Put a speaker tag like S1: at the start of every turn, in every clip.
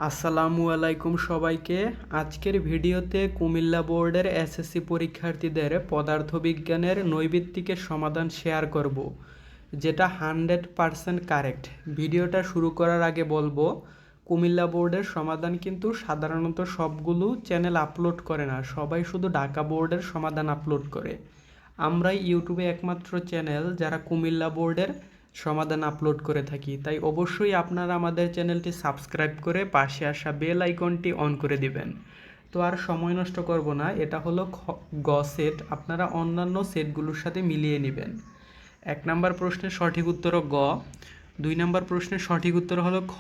S1: আসসালামু আলাইকুম সবাইকে। আজকের ভিডিওতে কুমিল্লা বোর্ডের এসএসসি পরীক্ষার্থীদের পদার্থবিজ্ঞানের নৈবিত্তিকের সমাধান শেয়ার করব, যেটা 100% কারেক্ট। ভিডিওটা শুরু করার আগে বলবো, কুমিল্লা বোর্ডের সমাধান কিন্তু সাধারণত সবগুলো চ্যানেল আপলোড করে না, সবাই শুধু ঢাকা বোর্ডের সমাধান আপলোড করে। আমরাই ইউটিউবে একমাত্র চ্যানেল যারা কুমিল্লা বোর্ডের সমাধান আপলোড করে থাকি, তাই অবশ্যই আপনারা আমাদের চ্যানেলটি সাবস্ক্রাইব করে পাশে আসা বেল আইকনটি অন করে দিবেন। তো আর সময় নষ্ট করব না, এটা হলো গ সেট, আপনারা অন্যান্য সেটগুলোর সাথে মিলিয়ে নেবেন। 1 নম্বর প্রশ্নের সঠিক উত্তর গ, 2 নম্বর প্রশ্নের সঠিক উত্তর হলো খ,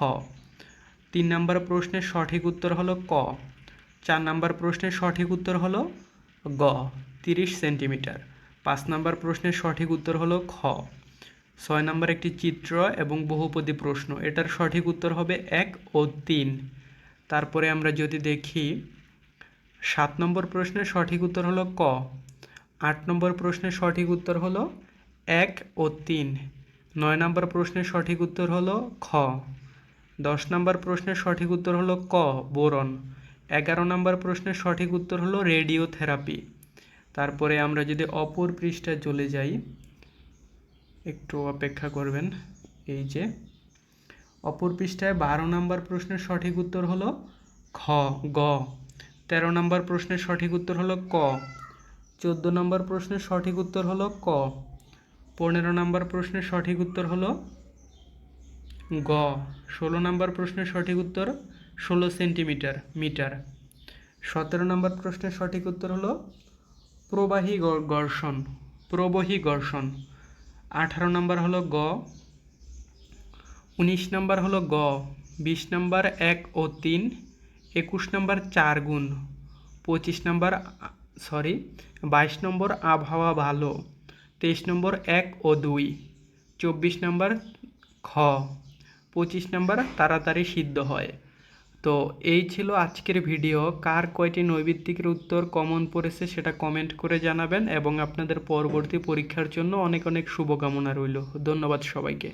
S1: 3 নম্বর প্রশ্নের সঠিক উত্তর হলো ক, 4 নম্বর প্রশ্নের সঠিক উত্তর হলো গ 30 সেন্টিমিটার, 5 নম্বর প্রশ্নের সঠিক উত্তর হলো খ, 6 নম্বর একটি চিত্র এবং বহুপদী প্রশ্ন, এটার সঠিক উত্তর হবে 1 ও 3। তারপরে আমরা যদি দেখি 7 নম্বর প্রশ্নের সঠিক উত্তর হলো ক, 8 নম্বর প্রশ্নের সঠিক উত্তর হলো 1 ও 3, 9 নম্বর প্রশ্নের সঠিক উত্তর হলো খ, 10 নম্বর প্রশ্নের সঠিক উত্তর হলো ক বোরন, 11 নম্বর প্রশ্নের সঠিক উত্তর হলো রেডিওথেরাপি। তারপরে আমরা যদি অপর পৃষ্ঠায় চলে যাই, একটু অপেক্ষা করবেন। এই যে অপর পৃষ্ঠায় 12 নম্বর প্রশ্নের সঠিক উত্তর হলো খ গ, 13 নম্বর প্রশ্নের সঠিক উত্তর হলো ক, 14 নম্বর প্রশ্নের সঠিক উত্তর হলো ক, 15 নম্বর প্রশ্নের সঠিক উত্তর হলো গ, 16 নম্বর প্রশ্নের সঠিক উত্তর 16 সেন্টিমিটার মিটার, 17 নম্বর প্রশ্নের সঠিক উত্তর হলো প্রবাহী ঘর্ষণ, 18 নম্বর হলো গ, 19 নম্বর হলো গ, 20 নম্বর 1 ও 3, 21 নম্বর 4 গুণ, 22 নম্বর আবহাওয়া ভালো, 23 নম্বর 1 ও 2, 24 নম্বর খ, 25 নম্বর তাড়াতাড়ি সিদ্ধ হয়। তো এই ছিল আজকের ভিডিও। কার কয়টি নৈবিত্তিকের উত্তর কমন পড়েছে সেটা কমেন্ট করে জানাবেন, এবং আপনাদের পরবর্তী পরীক্ষার জন্য অনেক অনেক শুভকামনা রইল। ধন্যবাদ সবাইকে।